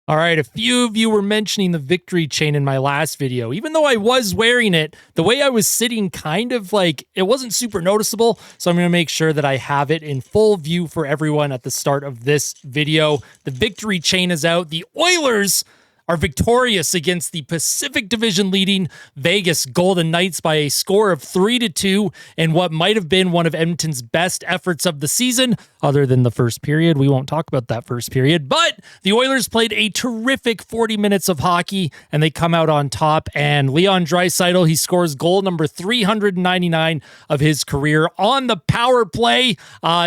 All right, a few of you were mentioning the victory chain in my last video. Even though I was wearing it, the way I was sitting kind of like, it wasn't super noticeable. So I'm going to make sure that I have it in full view for everyone at the start of this video. The victory chain is out. The Oilers are victorious against the Pacific Division leading Vegas Golden Knights by a score of 3-2 in what might have been one of Edmonton's best efforts of the season, other than the first period. We won't talk about that first period, but the Oilers played a terrific 40 minutes of hockey and they come out on top. And Leon Draisaitl, he scores goal number 399 of his career on the power play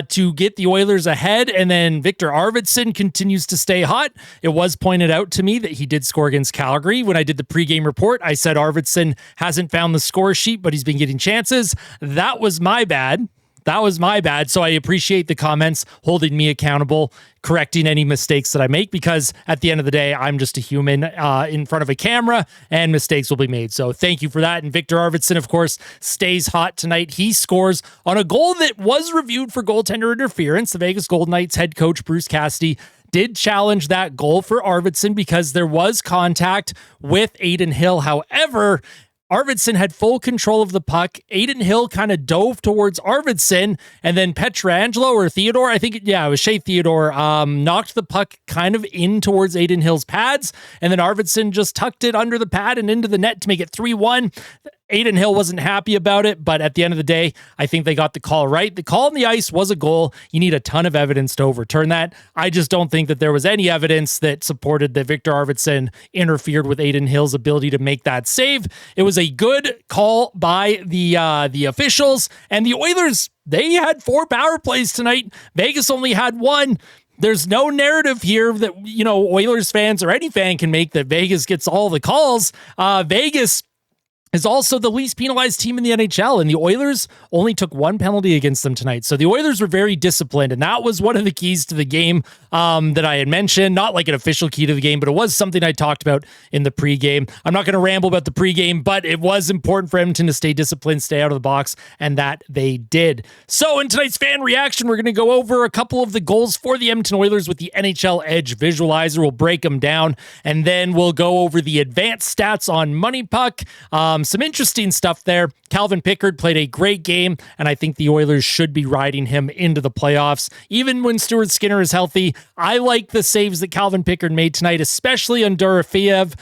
to get the Oilers ahead. And then Viktor Arvidsson continues to stay hot. It was pointed out to me that he did score against Calgary. When I did the pregame report, I said Arvidsson hasn't found the score sheet, but he's been getting chances. That was my bad. So I appreciate the comments holding me accountable, correcting any mistakes that I make, because at the end of the day, I'm just a human in front of a camera and mistakes will be made. So thank you for that. And Viktor Arvidsson, of course, stays hot tonight. He scores on a goal that was reviewed for goaltender interference. The Vegas Golden Knights head coach Bruce Cassidy did challenge that goal for Arvidsson because there was contact with Adin Hill. However, Arvidsson had full control of the puck. Adin Hill kind of dove towards Arvidsson, and then Pietrangelo or Theodore, I think, it was Shea Theodore, knocked the puck kind of in towards Adin Hill's pads, and then Arvidsson just tucked it under the pad and into the net to make it 3-1. Adin Hill wasn't happy about it, but at the end of the day, I think they got the call right. The call on the ice was a goal. You need a ton of evidence to overturn that. I just don't think that there was any evidence that supported that Viktor Arvidsson interfered with Adin Hill's ability to make that save. It was a good call by the officials, and the Oilers, they had 4 power plays tonight. Vegas only had 1. There's no narrative here that, Oilers fans or any fan can make that Vegas gets all the calls. Vegas is also the least penalized team in the NHL, and the Oilers only took 1 penalty against them tonight. So the Oilers were very disciplined, and that was one of the keys to the game that I had mentioned. Not like an official key to the game, but it was something I talked about in the pregame. I'm not going to ramble about the pregame, but it was important for Edmonton to stay disciplined, stay out of the box, and that they did. So in tonight's fan reaction, we're going to go over a couple of the goals for the Edmonton Oilers with the NHL Edge visualizer. We'll break them down, and then we'll go over the advanced stats on Money Puck. Some interesting stuff there. Calvin Pickard played a great game, and I think the Oilers should be riding him into the playoffs. Even when Stuart Skinner is healthy, I like the saves that Calvin Pickard made tonight, especially on Dorofeev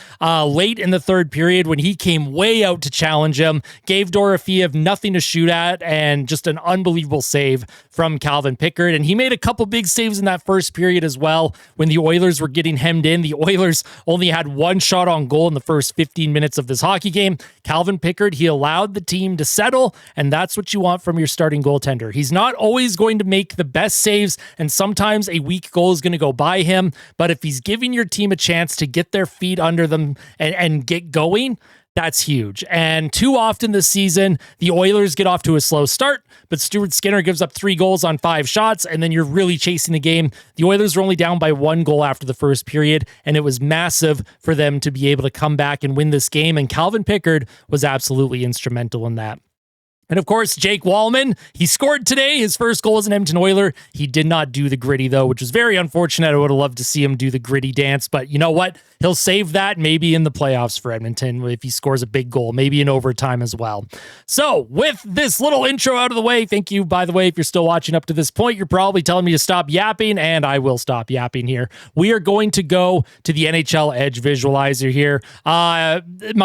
late in the third period when he came way out to challenge him, gave Dorofeev nothing to shoot at, and just an unbelievable save from Calvin Pickard. And he made a couple big saves in that first period as well. When the Oilers were getting hemmed in, the Oilers only had 1 shot on goal in the first 15 minutes of this hockey game. Calvin Pickard, he allowed the team to settle, and that's what you want from your starting goaltender. He's not always going to make the best saves, and sometimes a weak goal is going to go by him, but if he's giving your team a chance to get their feet under them and get going, that's huge. And too often this season, the Oilers get off to a slow start, but Stuart Skinner gives up 3 goals on 5 shots, and then you're really chasing the game. The Oilers were only down by 1 goal after the first period, and it was massive for them to be able to come back and win this game, and Calvin Pickard was absolutely instrumental in that. And of course, Jake Wallman, he scored today. His first goal as an Edmonton Oiler. He did not do the gritty, though, which was very unfortunate. I would have loved to see him do the gritty dance, but you know what? He'll save that maybe in the playoffs for Edmonton if he scores a big goal, maybe in overtime as well. So with this little intro out of the way, thank you, by the way, if you're still watching up to this point, you're probably telling me to stop yapping, and I will stop yapping here. We are going to go to the NHL Edge visualizer here. My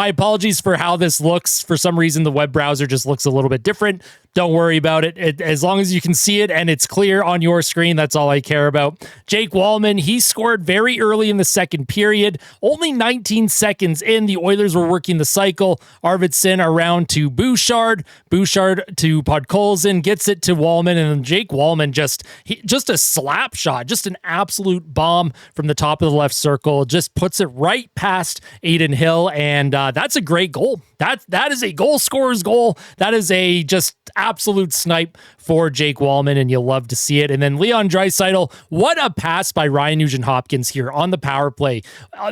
apologies for how this looks. For some reason, the web browser just looks a little bit different. Don't worry about it. As long as you can see it and it's clear on your screen, that's all I care about. Jake Wallman, he scored very early in the second period. Only 19 seconds in, the Oilers were working the cycle. Arvidsson around to Bouchard. Bouchard to Podkolzin, gets it to Wallman, and then Jake Wallman just a slap shot, just an absolute bomb from the top of the left circle, just puts it right past Adin Hill, and that's a great goal. That is a goal scorer's goal. That is just absolute snipe for Jake Wallman, and you'll love to see it. And then Leon Draisaitl, what a pass by Ryan Nugent-Hopkins here on the power play.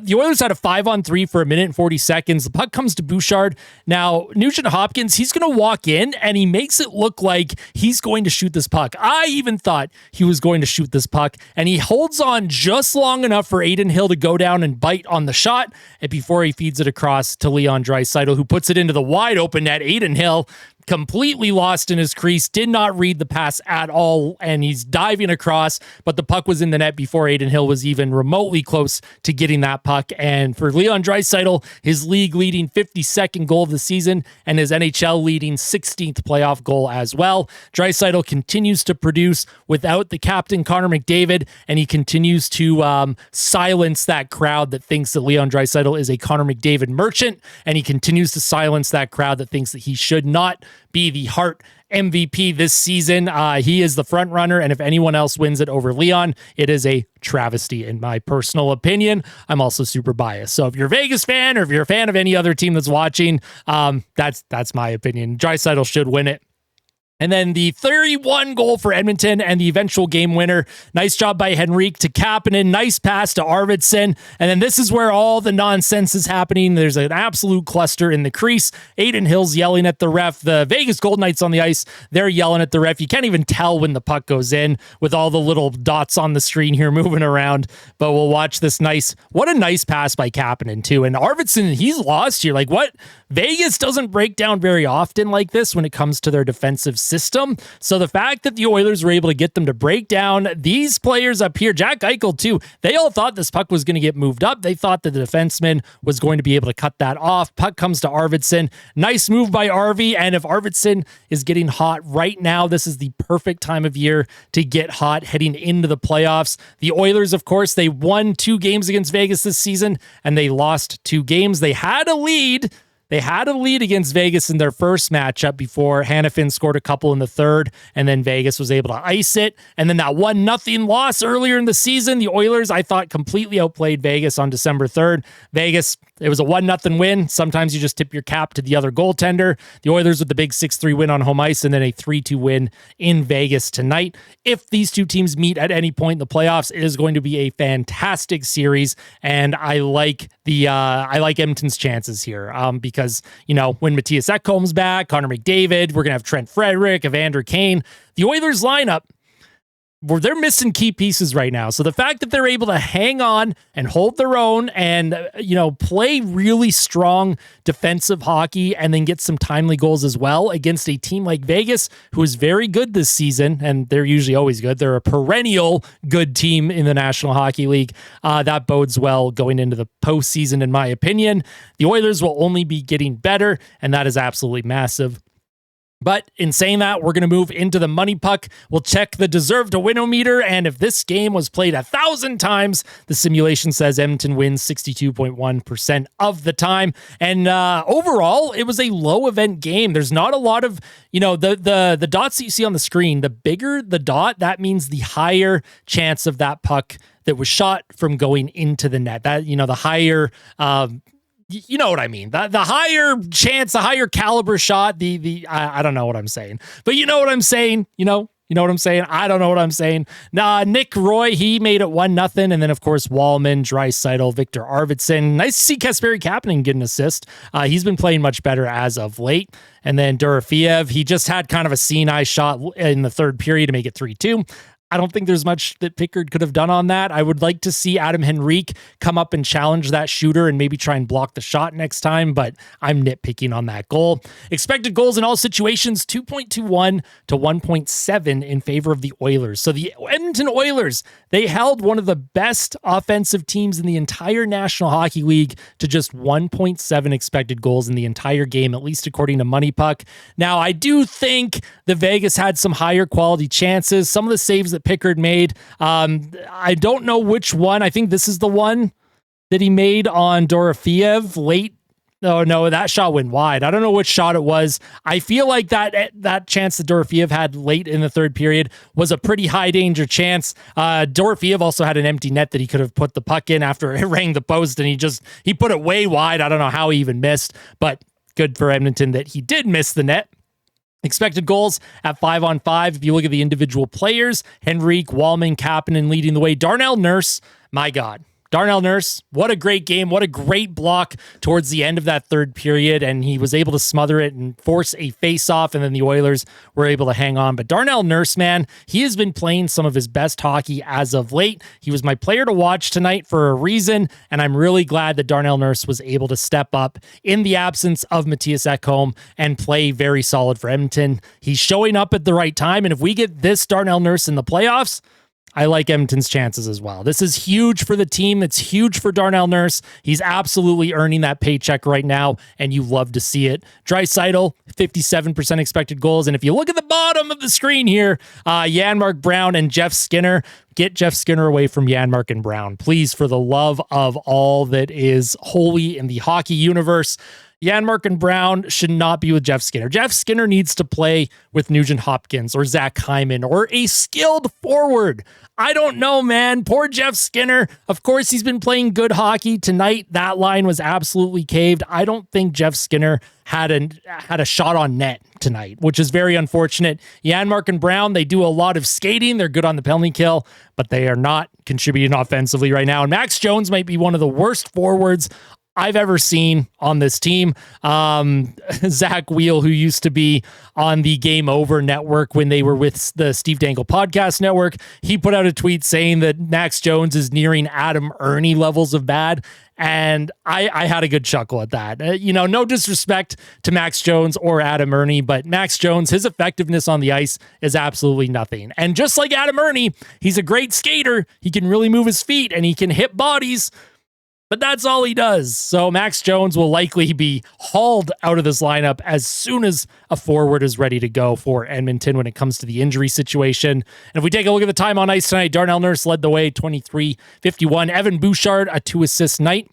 The Oilers had a 5-on-3 for 1 minute and 40 seconds. The puck comes to Bouchard. Now, Nugent-Hopkins, he's going to walk in, and he makes it look like he's going to shoot this puck. I even thought he was going to shoot this puck, and he holds on just long enough for Adin Hill to go down and bite on the shot, and before he feeds it across to Leon Draisaitl, who puts it into the wide open net. Adin Hill, completely lost in his crease, did not read the pass at all, and he's diving across, but the puck was in the net before Adin Hill was even remotely close to getting that puck. And for Leon Draisaitl, his league-leading 52nd goal of the season and his NHL-leading 16th playoff goal as well. Draisaitl continues to produce without the captain, Connor McDavid, and he continues to silence that crowd that thinks that Leon Draisaitl is a Connor McDavid merchant, and he continues to silence that crowd that thinks that he should not be the Hart MVP this season. He is the front runner, and if anyone else wins it over Leon, it is a travesty in my personal opinion. I'm also super biased, so if you're a Vegas fan or if you're a fan of any other team that's watching, that's my opinion. Draisaitl should win it. And then the 31 goal for Edmonton and the eventual game winner. Nice job by Henrique to Kapanen. Nice pass to Arvidsson. And then this is where all the nonsense is happening. There's an absolute cluster in the crease. Adin Hill's yelling at the ref. The Vegas Golden Knights on the ice, they're yelling at the ref. You can't even tell when the puck goes in with all the little dots on the screen here moving around. But we'll watch this what a nice pass by Kapanen too. And Arvidsson, he's lost here. Like what? Vegas doesn't break down very often like this when it comes to their defensive system. So the fact that the Oilers were able to get them to break down these players up here, Jack Eichel too, they all thought this puck was going to get moved up. They thought that the defenseman was going to be able to cut that off. Puck comes to Arvidsson. Nice move by Arvi. And if Arvidsson is getting hot right now, this is the perfect time of year to get hot heading into the playoffs. The Oilers, of course, they won 2 games against Vegas this season, and they lost 2 games. They had a lead. They had a lead against Vegas in their first matchup before Hanifin scored a couple in the third, and then Vegas was able to ice it. And then that 1-0 loss earlier in the season, the Oilers, I thought, completely outplayed Vegas on December 3rd. Vegas, it was a 1-0 win. Sometimes you just tip your cap to the other goaltender. The Oilers with the big 6-3 win on home ice, and then a 3-2 win in Vegas tonight. If these two teams meet at any point in the playoffs, it is going to be a fantastic series, and I like Edmonton's chances here because, you know, when Matthias Ekholm's back, Connor McDavid, we're going to have Trent Frederick, Evander Kane. The Oilers lineup, they're missing key pieces right now. So the fact that they're able to hang on and hold their own and, play really strong defensive hockey and then get some timely goals as well against a team like Vegas, who is very good this season, and they're usually always good. They're a perennial good team in the National Hockey League. That bodes well going into the postseason, in my opinion. The Oilers will only be getting better, and that is absolutely massive. But in saying that, we're going to move into the money puck. We'll check the deserve to win-o-meter, and if this game was played 1,000 times, the simulation says Edmonton wins 62.1% of the time. And overall, it was a low-event game. There's not a lot of, the dots that you see on the screen. The bigger the dot, that means the higher chance of that puck that was shot from going into the net. That, the higher... you know what I mean? The higher chance, the higher caliber shot, I don't know what I'm saying, but you know what I'm saying? You know what I'm saying? I don't know what I'm saying. Nick Roy, he made it 1-0. And then, of course, Wallman, Draisaitl, Viktor Arvidsson. Nice to see Kasperi Kapanen get an assist. He's been playing much better as of late. And then Dorofeev, he just had kind of a seeing-eye shot in the third period to make it 3-2. I don't think there's much that Pickard could have done on that. I would like to see Adam Henrique come up and challenge that shooter and maybe try and block the shot next time, but I'm nitpicking on that goal. Expected goals in all situations, 2.21 to 1.7 in favor of the Oilers. So the Edmonton Oilers, they held one of the best offensive teams in the entire National Hockey League to just 1.7 expected goals in the entire game, at least according to Money Puck. Now, I do think the Vegas had some higher quality chances. Some of the saves that Pickard made, I don't know which one. I think this is the one that he made on Dorofeev late. Oh no, that shot went wide. I don't know which shot it was. I feel like that chance that Dorofeev had late in the third period was a pretty high danger chance. Dorofeev also had an empty net that he could have put the puck in after it rang the post, and he put it way wide. I don't know how he even missed, but good for Edmonton that he did miss the net. Expected goals at 5-on-5. If you look at the individual players, Henrique, Wallman, Kapanen leading the way. Darnell Nurse, my God. Darnell Nurse, what a great game. What a great block towards the end of that third period. And he was able to smother it and force a face-off. And then the Oilers were able to hang on. But Darnell Nurse, man, he has been playing some of his best hockey as of late. He was my player to watch tonight for a reason. And I'm really glad that Darnell Nurse was able to step up in the absence of Matthias Ekholm and play very solid for Edmonton. He's showing up at the right time. And if we get this Darnell Nurse in the playoffs, I like Edmonton's chances as well. This is huge for the team. It's huge for Darnell Nurse. He's absolutely earning that paycheck right now, and you love to see it. Draisaitl, 57% expected goals. And if you look at the bottom of the screen here, Janmark Brown and Jeff Skinner, get Jeff Skinner away from Janmark and Brown. Please, for the love of all that is holy in the hockey universe. Janmark and Brown should not be with Jeff Skinner. Jeff Skinner needs to play with Nugent Hopkins or Zach Hyman or a skilled forward. I don't know, man. Poor Jeff Skinner. Of course, he's been playing good hockey tonight. That line was absolutely caved. I don't think Jeff Skinner had a shot on net tonight, which is very unfortunate. Janmark and Brown, they do a lot of skating. They're good on the penalty kill, but they are not contributing offensively right now. And Max Jones might be one of the worst forwards I've ever seen on this team. Zach Wheel, who used to be on the Game Over network when they were with the Steve Dangle podcast network, he put out a tweet saying that Max Jones is nearing Adam Ernie levels of bad. And I had a good chuckle at that. No disrespect to Max Jones or Adam Ernie, but Max Jones, his effectiveness on the ice is absolutely nothing. And just like Adam Ernie, he's a great skater. He can really move his feet and he can hit bodies, but that's all he does. So Max Jones will likely be hauled out of this lineup as soon as a forward is ready to go for Edmonton when it comes to the injury situation. And if we take a look at the time on ice tonight, Darnell Nurse led the way, 23-51. Evan Bouchard, a 2-assist night.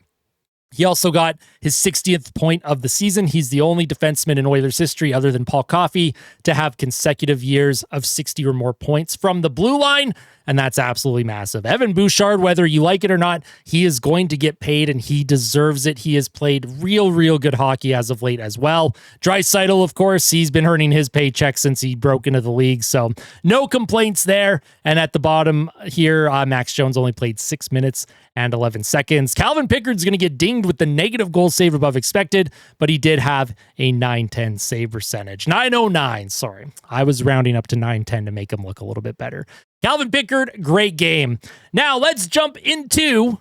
He also got his 60th point of the season. He's the only defenseman in Oilers history other than Paul Coffey to have consecutive years of 60 or more points from the blue line, and that's absolutely massive. Evan Bouchard, whether you like it or not, he is going to get paid, and he deserves it. He has played real good hockey as of late as well. Draisaitl, of course, he's been earning his paycheck since he broke into the league, so no complaints there. And at the bottom here, Max Jones only played 6 minutes and 11 seconds. Calvin Pickard's going to get dinged with the negative goal save above expected, but he did have a 910 save percentage. 909, sorry. I was rounding up to 910 to make him look a little bit better. Calvin Pickard, great game. Now let's jump into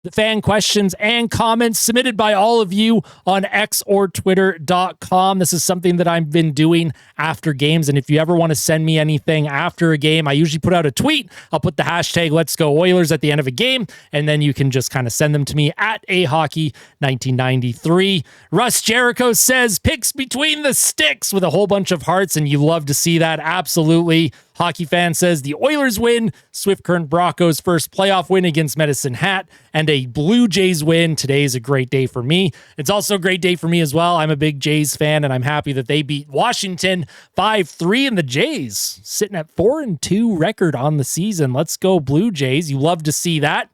the fan questions and comments submitted by all of you on X or Twitter.com. This is something that I've been doing after games. And if you ever want to send me anything after a game, I usually put out a tweet. I'll put the hashtag Let's Go Oilers at the end of a game. And then you can just kind of send them to me at ahockey1993. Russ Jericho says picks between the sticks with a whole bunch of hearts. And you love to see that. Absolutely. Hockey Fan says the Oilers win, Swift Current Broncos' first playoff win against Medicine Hat, and a Blue Jays win. Today is a great day for me. It's also a great day for me as well. I'm a big Jays fan, and I'm happy that they beat Washington 5-3, and the Jays sitting at 4-2 record on the season. Let's go Blue Jays. You love to see that.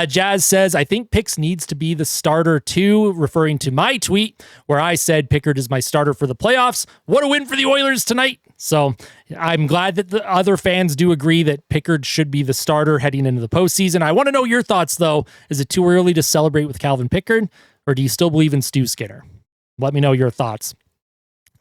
Jazz says, I think Picks needs to be the starter too, referring to my tweet where I said Pickard is my starter for the playoffs. What a win for the Oilers tonight. So I'm glad that the other fans do agree that Pickard should be the starter heading into the postseason. I want to know your thoughts, though. Is it too early to celebrate with Calvin Pickard, or do you still believe in Stu Skinner? Let me know your thoughts.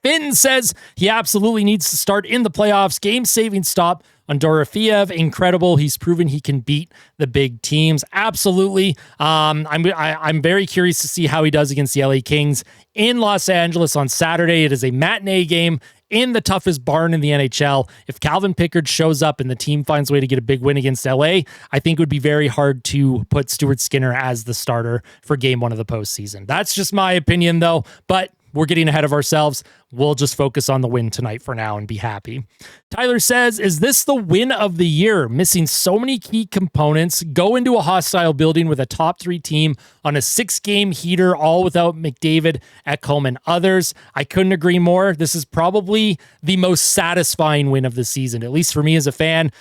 Finn says he absolutely needs to start in the playoffs. Game-saving stop on Dorofeev, incredible. He's proven he can beat the big teams. Absolutely. I'm very curious to see how he does against the LA Kings in Los Angeles on Saturday. It is a matinee game in the toughest barn in the NHL. If Calvin Pickard shows up and the team finds a way to get a big win against LA, I think it would be very hard to put Stuart Skinner as the starter for game one of the postseason. That's just my opinion, though, but we're getting ahead of ourselves. We'll just focus on the win tonight for now and be happy. Tyler says, is this the win of the year? Missing so many key components, go into a hostile building with a top 3 team on a 6-game heater, all without McDavid, Ekholm, and others. I couldn't agree more. This is probably the most satisfying win of the season, at least for me as a fan.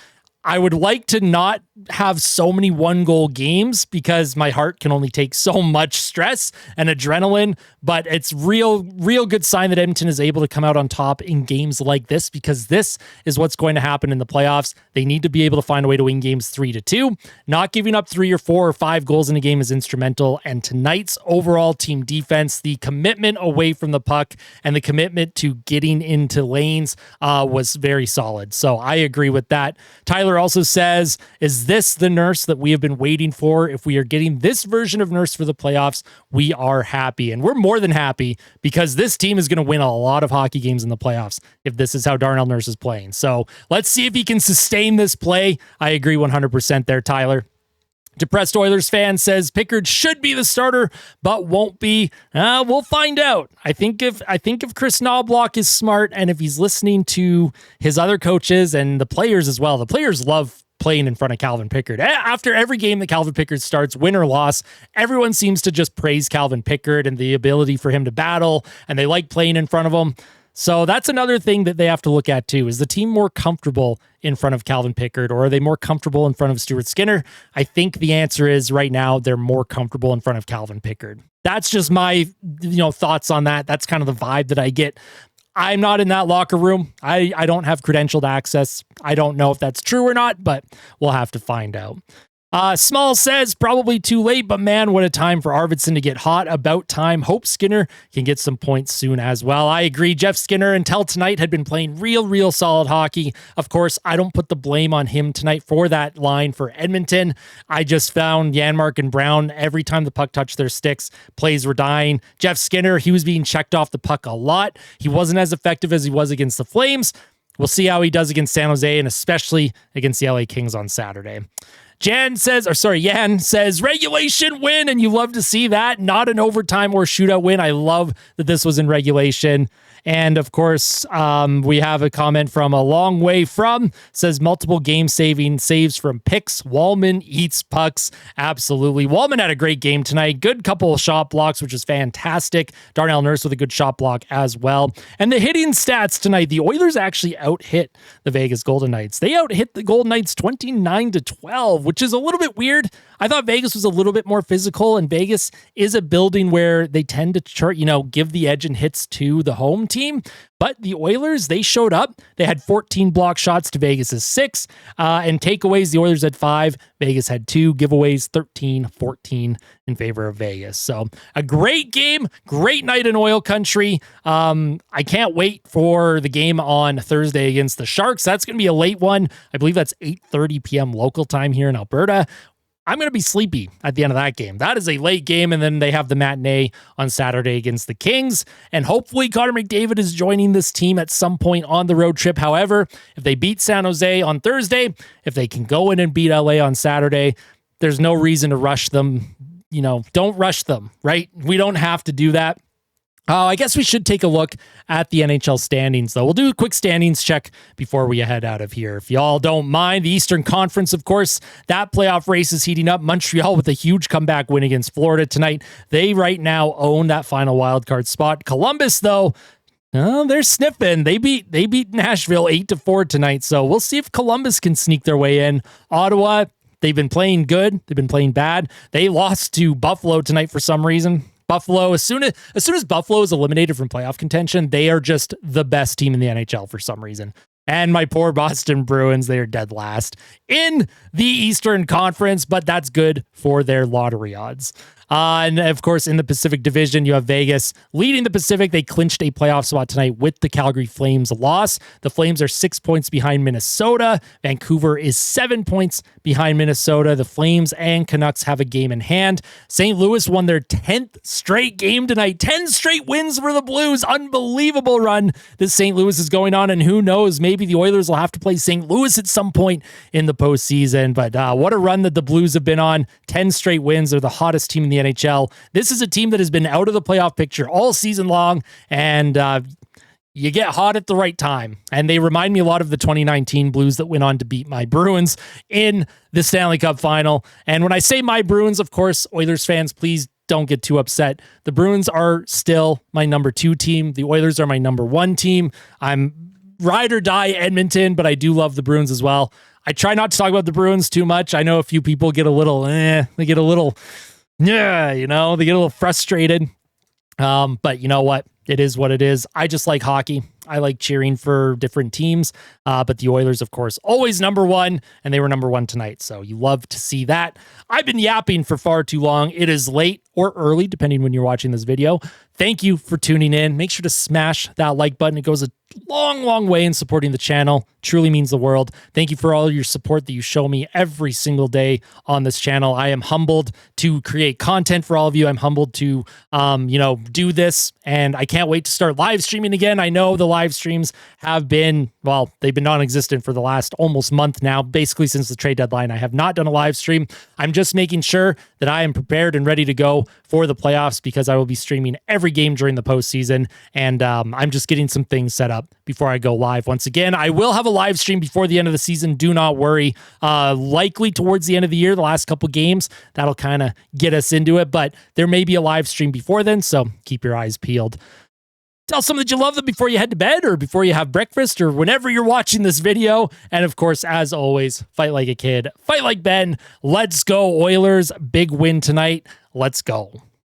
I would like to not have so many 1-goal games because my heart can only take so much stress and adrenaline, but it's real good sign that Edmonton is able to come out on top in games like this, because this is what's going to happen in the playoffs. They need to be able to find a way to win games 3-2. Not giving up 3 or 4 or 5 goals in a game is instrumental, and tonight's overall team defense, the commitment away from the puck and the commitment to getting into lanes was very solid. So I agree with that. Tyler also says, is this the Nurse that we have been waiting for? If we are getting this version of Nurse for the playoffs, we are happy. And we're more than happy, because this team is going to win a lot of hockey games in the playoffs if this is how Darnell Nurse is playing. So let's see if he can sustain this play. I agree 100% there, Tyler. Depressed Oilers fan says Pickard should be the starter, but won't be. We'll find out. I think if Chris Knobloch is smart, and if he's listening to his other coaches and the players as well, the players love playing in front of Calvin Pickard. After every game that Calvin Pickard starts, win or loss, everyone seems to just praise Calvin Pickard and the ability for him to battle, and they like playing in front of him. So that's another thing that they have to look at too. Is the team more comfortable in front of Calvin Pickard, or are they more comfortable in front of Stuart Skinner? I think the answer is right now they're more comfortable in front of Calvin Pickard. That's just my thoughts on that. That's kind of the vibe that I get. I'm not in that locker room. I don't have credentialed access. I don't know if that's true or not, but we'll have to find out. Small says, probably too late, but man, what a time for Arvidsson to get hot. About time. Hope Skinner can get some points soon as well. I agree. Jeff Skinner, until tonight, had been playing real solid hockey. Of course, I don't put the blame on him tonight for that line for Edmonton. I just found Janmark and Brown, every time the puck touched their sticks, plays were dying. Jeff Skinner, he was being checked off the puck a lot. He wasn't as effective as he was against the Flames. We'll see how he does against San Jose, and especially against the LA Kings on Saturday. Yan says, regulation win, and you love to see that. Not an overtime or shootout win. I love that this was in regulation. And of course, we have a comment from A Long Way From, says multiple game-saving saves from picks. Wallman eats pucks. Absolutely. Wallman had a great game tonight. Good couple of shot blocks, which is fantastic. Darnell Nurse with a good shot block as well. And the hitting stats tonight, the Oilers actually out-hit the Vegas Golden Knights. They out-hit the Golden Knights 29-12, which is a little bit weird. I thought Vegas was a little bit more physical, and Vegas is a building where they tend to give the edge and hits to the home team. But the Oilers, they showed up. They had 14 block shots to Vegas's 6, and takeaways, the Oilers had 5. Vegas had 2 giveaways, 13-14 in favor of Vegas. So a great game, great night in oil country. I can't wait for the game on Thursday against the Sharks. That's going to be a late one. I believe that's 8:30 p.m. local time here in Alberta. I'm going to be sleepy at the end of that game. That is a late game, and then they have the matinee on Saturday against the Kings, and hopefully Connor McDavid is joining this team at some point on the road trip. However, if they beat San Jose on Thursday, if they can go in and beat LA on Saturday, there's no reason to rush them. Don't rush them, right? We don't have to do that. I guess we should take a look at the NHL standings, though. We'll do a quick standings check before we head out of here. If y'all don't mind, the Eastern Conference, of course, that playoff race is heating up. Montreal with a huge comeback win against Florida tonight. They right now own that final wildcard spot. Columbus, though, they're sniffing. They beat Nashville 8-4 tonight, so we'll see if Columbus can sneak their way in. Ottawa, they've been playing good. They've been playing bad. They lost to Buffalo tonight for some reason. Buffalo, as soon as Buffalo is eliminated from playoff contention, they are just the best team in the NHL for some reason. And my poor Boston Bruins, they are dead last in the Eastern Conference, but that's good for their lottery odds. And of course, in the Pacific Division, you have Vegas leading the Pacific. They clinched a playoff spot tonight with the Calgary Flames loss. The Flames are 6 points behind Minnesota. Vancouver is 7 points behind Minnesota. The Flames and Canucks have a game in hand. St. Louis won their 10th straight game tonight. 10 straight wins for the Blues. Unbelievable run that St. Louis is going on. And who knows, maybe the Oilers will have to play St. Louis at some point in the postseason. But what a run that the Blues have been on. 10 straight wins. They're the hottest team in the NHL. This is a team that has been out of the playoff picture all season long, and you get hot at the right time. And they remind me a lot of the 2019 Blues that went on to beat my Bruins in the Stanley Cup final. And when I say my Bruins, of course, Oilers fans, please don't get too upset. The Bruins are still my number 2 team. The Oilers are my number 1 team. I'm ride or die Edmonton, but I do love the Bruins as well. I try not to talk about the Bruins too much. I know a few people get a little, they get a little, yeah, they get a little frustrated. But you know what? It is what it is. I just like hockey. I like cheering for different teams. But the Oilers, of course, always number one, and they were number one tonight. So you love to see that. I've been yapping for far too long. It is late or early, depending when you're watching this video. Thank you for tuning in. Make sure to smash that like button. It goes a long, long way in supporting the channel. Truly means the world. Thank you for all your support that you show me every single day on this channel. I am humbled to create content for all of you. I'm humbled to, do this, and I can't wait to start live streaming again. I know the live streams have been, well, they've been non-existent for the last almost month now, basically since the trade deadline. I have not done a live stream. I'm just making sure that I am prepared and ready to go for the playoffs, because I will be streaming every game during the postseason, and I'm just getting some things set up before I go live. Once again, I will have a live stream before the end of the season. Do not worry. Likely towards the end of the year, the last couple games, that'll kind of get us into it, but there may be a live stream before then, so keep your eyes peeled. Tell someone that you love them before you head to bed, or before you have breakfast, or whenever you're watching this video. And of course, as always, fight like a kid, fight like Ben. Let's go Oilers. Big win tonight. Let's go.